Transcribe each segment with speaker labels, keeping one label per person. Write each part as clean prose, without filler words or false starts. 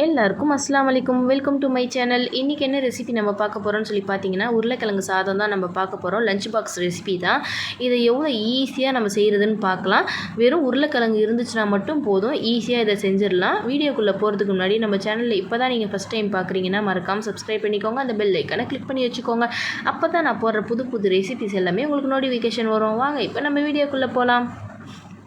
Speaker 1: எல்லாருக்கும் அஸ்ஸலாமு அலைக்கும். Welcome to my channel. இன்றைக்கி என்ன ரெசிபி நம்ம பார்க்க போகிறோம்னு சொல்லி பார்த்தீங்கன்னா, உருளைக்கிழங்கு சாதம் தான் நம்ம பார்க்க போகிறோம். லஞ்ச் பாக்ஸ் ரெசிபி தான். இதை எவ்வளோ ஈஸியாக நம்ம செய்கிறதுன்னு பார்க்கலாம். வெறும் உருளைக்கிழங்கு இருந்துச்சுன்னா மட்டும் போதும், ஈஸியாக இதை செஞ்சிடலாம். வீடியோக்குள்ளே போகிறதுக்கு முன்னாடி நம்ம சேனலில் இப்போ தான் நீங்கள் ஃபஸ்ட் டைம் பார்க்குறீங்கன்னா மறக்காமல் சப்ஸ்கிரைப் பண்ணிக்கோங்க. அந்த பெல் ஐக்கனை கிளிக் பண்ணி வச்சுக்கோங்க. அப்போ தான் நான் போடுற புது புது ரெசிபிஸ் எல்லாமே உங்களுக்கு நோட்டிஃபிகேஷன் வரும். வாங்க இப்போ நம்ம வீடியோக்குள்ளே போகலாம்.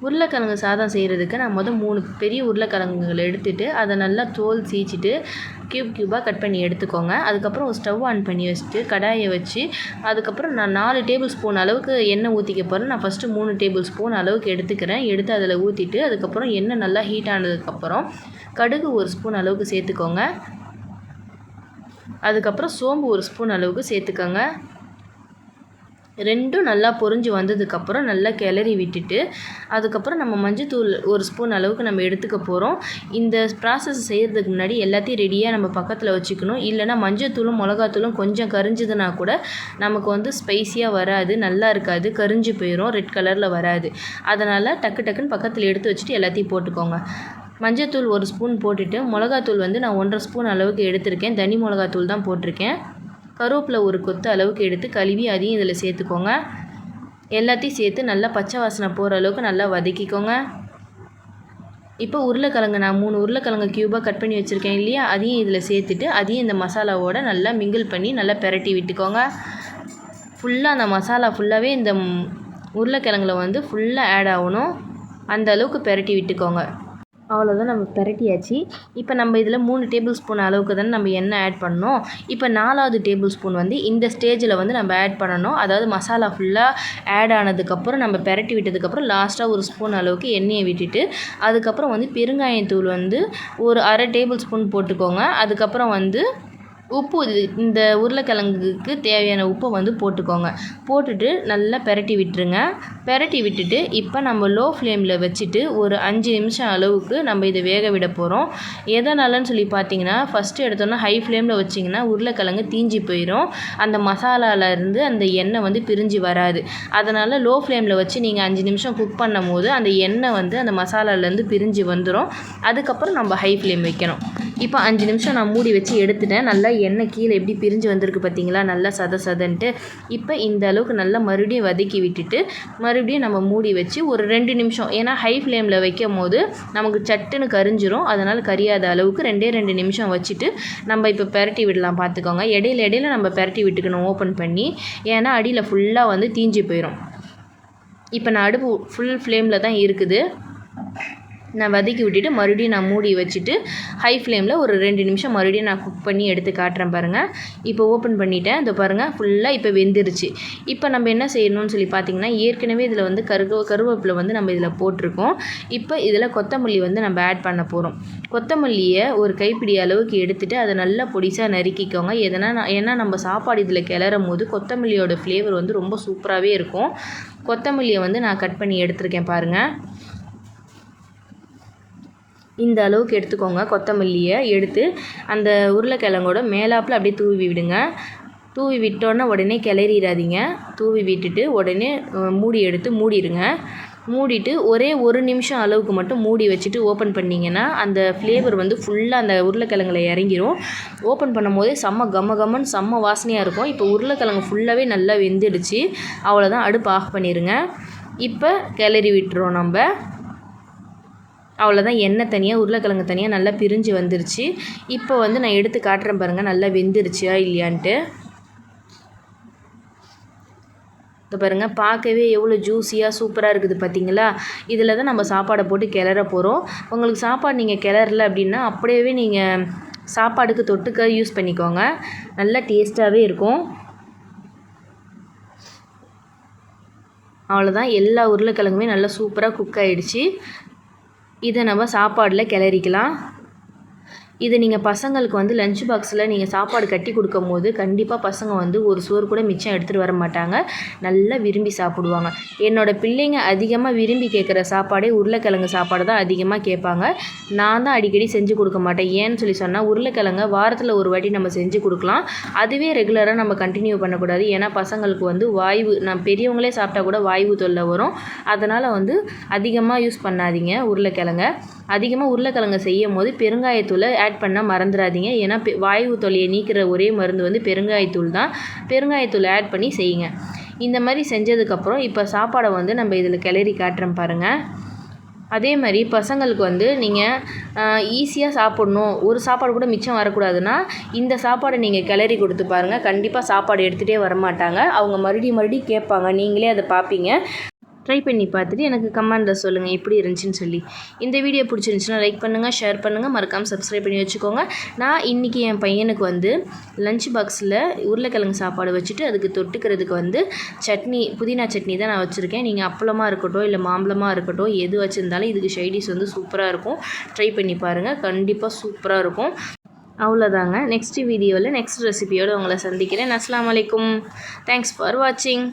Speaker 1: உருளைக்கிழங்கு சாதம் செய்கிறதுக்கு நான் 3 பெரிய உருளைக்கிழங்குகளை எடுத்துகிட்டு அதை நல்லா தோல் சீச்சிட்டு க்யூபாக கட் பண்ணி எடுத்துக்கோங்க. அதுக்கப்புறம் ஒரு ஸ்டவ் ஆன் பண்ணி வச்சுட்டு கடாயை வச்சு அதுக்கப்புறம் நான் 4 டேபிள் ஸ்பூன் அளவுக்கு எண்ணெய் ஊற்றிக்க போகிறேன். நான் ஃபஸ்ட்டு 3 டேபிள் ஸ்பூன் அளவுக்கு எடுத்துக்கிறேன். எடுத்து அதில் ஊற்றிட்டு அதுக்கப்புறம் எண்ணெய் நல்லா ஹீட் ஆனதுக்கப்புறம் கடுகு 1 ஸ்பூன் அளவுக்கு சேர்த்துக்கோங்க. அதுக்கப்புறம் சோம்பு 1 ஸ்பூன் அளவுக்கு சேர்த்துக்கோங்க. ரெண்டும் நல்லா பொரிஞ்சு வந்ததுக்கப்புறம் நல்லா கிளறி விட்டுட்டு அதுக்கப்புறம் நம்ம மஞ்சத்தூள் 1 ஸ்பூன் அளவுக்கு நம்ம எடுத்துக்க போகிறோம். இந்த ப்ராசஸ் செய்கிறதுக்கு முன்னாடி எல்லாத்தையும் ரெடியாக நம்ம பக்கத்தில் வச்சுக்கணும். இல்லைனா மஞ்சத்தூளும் மிளகாத்தூளும் கொஞ்சம் கரிஞ்சுதுன்னா கூட நமக்கு ஸ்பைஸியாக வராது, நல்லா இருக்காது, கரிஞ்சு போயிடும், ரெட் கலரில் வராது. அதனால் டக்குன்னு பக்கத்தில் எடுத்து வச்சுட்டு எல்லாத்தையும் போட்டுக்கோங்க. மஞ்சத்தூள் 1 ஸ்பூன் போட்டுட்டு மிளகாத்தூள் நான் 1.5 ஸ்பூன் அளவுக்கு எடுத்திருக்கேன். தனி மிளகாத்தூள் தான் போட்டிருக்கேன். கருவேப்பிலை 1 கொத்து அளவுக்கு எடுத்து கழுவி அதையும் இதில் சேர்த்துக்கோங்க. எல்லாத்தையும் சேர்த்து நல்லா பச்சை வாசனை போகிற அளவுக்கு நல்லா வதக்கிக்கோங்க. இப்போ உருளைக்கிழங்கு நான் 3 உருளைக்கிழங்கு க்யூபாக கட் பண்ணி வச்சுருக்கேன் இல்லையா, அதையும் இதில் சேர்த்துட்டு அதையும் இந்த மசாலாவோடு நல்லா மிங்கிள் பண்ணி நல்லா பெரட்டி விட்டுக்கோங்க. ஃபுல்லாக அந்த மசாலா ஃபுல்லாகவே இந்த உருளைக்கிழங்குல ஃபுல்லாக ஆட் ஆகணும். அந்த அளவுக்கு பெரட்டி விட்டுக்கோங்க. அவ்வளோதான், நம்ம பெரட்டியாச்சு. இப்போ நம்ம இதில் 3 டேபிள் ஸ்பூன் அளவுக்கு தானே நம்ம எண்ணெய் ஆட் பண்ணோம். இப்போ 4வது டேபிள் ஸ்பூன் இந்த ஸ்டேஜில் நம்ம ஆட் பண்ணணும். அதாவது மசாலா ஃபுல்லாக ஆட் ஆனதுக்கப்புறம் நம்ம பெரட்டி விட்டதுக்கப்புறம் லாஸ்ட்டாக 1 ஸ்பூன் அளவுக்கு எண்ணெயை விட்டுட்டு அதுக்கப்புறம் பெருங்காயத்தூள் ஒரு 1/2 டேபிள் ஸ்பூன் போட்டுக்கோங்க. அதுக்கப்புறம் உப்பு இந்த உருளைக்கிழங்குக்கு தேவையான உப்பை போட்டுக்கோங்க. போட்டுட்டு நல்லா பெரட்டி விட்டுருங்க. பெரட்டி விட்டுட்டு இப்போ நம்ம லோ ஃப்ளேமில் வச்சுட்டு ஒரு 5 நிமிஷம் அளவுக்கு நம்ம இதை வேக விட போகிறோம். எதனாலன்னு சொல்லி பார்த்தீங்கன்னா, ஃபஸ்ட்டு எடுத்தோன்னா ஹை ஃப்ளேமில் வச்சிங்கன்னா உருளைக்கிழங்கு தீஞ்சி போயிடும். அந்த மசாலாவிலேருந்து அந்த எண்ணெய் பிரிஞ்சு வராது. அதனால் லோ ஃப்ளேமில் வச்சு நீங்கள் 5 நிமிஷம் குக் பண்ணும் போது அந்த எண்ணெய் அந்த மசாலாவிலேருந்து பிரிஞ்சு வந்துடும். அதுக்கப்புறம் நம்ம ஹை ஃப்ளேம் வைக்கணும். இப்போ 5 நிமிஷம் நான் மூடி வச்சு எடுத்துட்டேன். நல்லா எண்ணெய் கீழே எப்படி பிரிஞ்சு வந்திருக்கு பார்த்தீங்களா, நல்லா சதன்ட்டு. இப்போ இந்த அளவுக்கு நல்லா மறுபடியும் வதக்கி விட்டுட்டு மறுபடியும் நம்ம மூடி வச்சு ஒரு 2 நிமிஷம், ஏன்னா ஹை ஃப்ளேமில் வைக்கும் போது நமக்கு சட்டுன்னு கரிஞ்சிரும். அதனால் கரியாத அளவுக்கு 2 நிமிஷம் வச்சுட்டு நம்ம இப்போ பெரட்டி விடலாம். பார்த்துக்கோங்க, இடையில நம்ம பெரட்டி விட்டுக்கணும் ஓப்பன் பண்ணி, ஏன்னா அடியில் ஃபுல்லாக தீஞ்சு போயிடும். இப்போ நான் அடுப்பு ஃபுல் ஃப்ளேமில் தான் இருக்குது. நான் வதக்கி விட்டுட்டு மறுபடியும் நான் மூடி வச்சுட்டு ஹை ஃப்ளேமில் ஒரு 2 நிமிஷம் மறுபடியும் நான் குக் பண்ணி எடுத்து காட்டுறேன் பாருங்கள். இப்போ ஓப்பன் பண்ணிவிட்டேன். இந்த பாருங்கள் ஃபுல்லாக இப்போ வெந்துருச்சு. இப்போ நம்ம என்ன செய்யணும்னு சொல்லி பார்த்தீங்கன்னா, ஏற்கனவே இதில் கருவேப்பிலை நம்ம இதில் போட்டிருக்கோம். இப்போ இதில் கொத்தமல்லி நம்ம ஆட் பண்ண போகிறோம். கொத்தமல்லியை ஒரு கைப்பிடி அளவுக்கு எடுத்துகிட்டு அதை நல்லா பொடிசாக நறுக்கிக்கோங்க. ஏன்னா நம்ம சாப்பாடு இதில் கிளறும் போது கொத்தமல்லியோட ஃப்ளேவர் ரொம்ப சூப்பராகவே இருக்கும். கொத்தமல்லியை நான் கட் பண்ணி எடுத்திருக்கேன் பாருங்கள். இந்த அளவுக்கு எடுத்துக்கோங்க. கொத்தமல்லியை எடுத்து அந்த உருளைக்கிழங்கோட மேலாப்பில் அப்படியே தூவி விடுங்க. தூவி விட்டோன்னே உடனே கிளறிடாதீங்க. தூவி விட்டுட்டு உடனே எடுத்து மூடிடுங்க. மூடிட்டு ஒரே 1 நிமிஷம் அளவுக்கு மட்டும் மூடி வச்சுட்டு ஓப்பன் பண்ணிங்கன்னா அந்த ஃப்ளேவர் ஃபுல்லாக அந்த உருளைக்கிழங்குல இறங்கிரும். ஓப்பன் பண்ணும் போதே செம்ம கம்மன்னு செம்ம வாசனையாக இருக்கும். இப்போ உருளைக்கிழங்கு ஃபுல்லாகவே நல்லா வெந்துடுச்சு. அவ்வளோதான், அடுப்பு ஆஃப் பண்ணிடுங்க. இப்போ கிளறி விட்டுறோம் நம்ம. அவ்வளோதான், எண்ணெய் தனியாக உருளைக்கிழங்கு தனியாக நல்லா பிரிஞ்சு வந்துருச்சு. இப்போ நான் எடுத்து காட்டுறேன் பாருங்கள், நல்லா வெந்துருச்சா இல்லையான்ட்டு. இப்போ பாருங்கள், பார்க்கவே எவ்வளோ ஜூஸியாக சூப்பராக இருக்குது பார்த்தீங்களா. இதில் தான் நம்ம சாப்பாடை போட்டு கிளற போகிறோம். உங்களுக்கு சாப்பாடு நீங்கள் கிளறல அப்படின்னா அப்படியே நீங்கள் சாப்பாடுக்கு தொட்டுக்க யூஸ் பண்ணிக்கோங்க. நல்லா டேஸ்ட்டாகவே இருக்கும். அவ்வளோதான், எல்லா உருளைக்கிழங்குமே நல்லா சூப்பராக குக் ஆகிடுச்சு. இதை நம்ம சாப்பாடில் கிளறிக்கலாம். இது நீங்கள் பசங்களுக்கு லஞ்ச் பாக்ஸில் நீங்கள் சாப்பாடு கட்டி கொடுக்கும் போது கண்டிப்பாக பசங்க ஒரு சோறு கூட மிச்சம் எடுத்துகிட்டு வர மாட்டாங்க, நல்லா விரும்பி சாப்பிடுவாங்க. என்னோடய பிள்ளைங்க அதிகமாக விரும்பி கேட்குற சாப்பாடே உருளைக்கிழங்கு சாப்பாடு தான் அதிகமாக கேட்பாங்க. நான் தான் அடிக்கடி செஞ்சு கொடுக்க மாட்டேன். ஏன்னு சொல்லி சொன்னால், உருளைக்கிழங்க வாரத்தில் ஒரு வாட்டி நம்ம செஞ்சு கொடுக்கலாம். அதுவே ரெகுலராக நம்ம கண்டினியூ பண்ணக்கூடாது. ஏன்னா பசங்களுக்கு வாய்வு, நான் பெரியவங்களே சாப்பிட்டா கூட வாய்வு தொல்லை வரும். அதனால் அதிகமாக யூஸ் பண்ணாதீங்க உருளைக்கிழங்க. அதிகமாக உருளைக்கிழங்கு செய்யும் போது பெருங்காயத்தூளை ஆட் பண்ண மறந்துடாதீங்க. ஏன்னா வாயு தொல்லையை நீக்கிற ஒரே மருந்து வந்து பெருங்காயத்தூள் தான். பெருங்காயத்தூள் ஆட் பண்ணி செய்யுங்க. இந்த மாதிரி செஞ்சதுக்கப்புறம் இப்போ சாப்பாடை வந்து நம்ம இதில் கிளறி காட்டுறோம் பாருங்கள். அதே மாதிரி பசங்களுக்கு வந்து நீங்கள் ஈஸியாக சாப்பிட்ணும், ஒரு சாப்பாடு கூட மிச்சம் வரக்கூடாதுன்னா இந்த சாப்பாடை நீங்கள் கிளறி கொடுத்து பாருங்கள். கண்டிப்பாக சாப்பாடு எடுத்துகிட்டே வரமாட்டாங்க. அவங்க மறுபடியும் கேட்பாங்க. நீங்களே அதை பார்ப்பீங்க. ட்ரை பண்ணி பார்த்துட்டு எனக்கு கமெண்டில் சொல்லுங்கள் எப்படி இருந்துச்சுன்னு சொல்லி. இந்த வீடியோ பிடிச்சிருந்துச்சுன்னா லைக் பண்ணுங்கள், ஷேர் பண்ணுங்கள், மறக்காமல் சப்ஸ்கிரைப் பண்ணி வச்சுக்கோங்க. நான் இன்றைக்கி என் பையனுக்கு வந்து லஞ்ச் பாக்ஸில் உருளைக்கிழங்கு சாப்பாடு வச்சுட்டு அதுக்கு தொட்டுக்கிறதுக்கு வந்து சட்னி, புதினா சட்னி தான் நான் வச்சுருக்கேன். நீங்கள் அப்பளமாக இருக்கட்டும் இல்லை மாம்பழமாக இருக்கட்டும் எது வச்சுருந்தாலும் இதுக்கு சைடிஷ் வந்து சூப்பராக இருக்கும். ட்ரை பண்ணி பாருங்கள், கண்டிப்பாக சூப்பராக இருக்கும். அவ்வளோதாங்க. நெக்ஸ்ட் வீடியோவில் நெக்ஸ்ட் ரெசிபியோடு உங்களை சந்திக்கிறேன். அஸ்ஸலாமு அலைக்கும். தேங்க்ஸ் ஃபார் வாட்சிங்.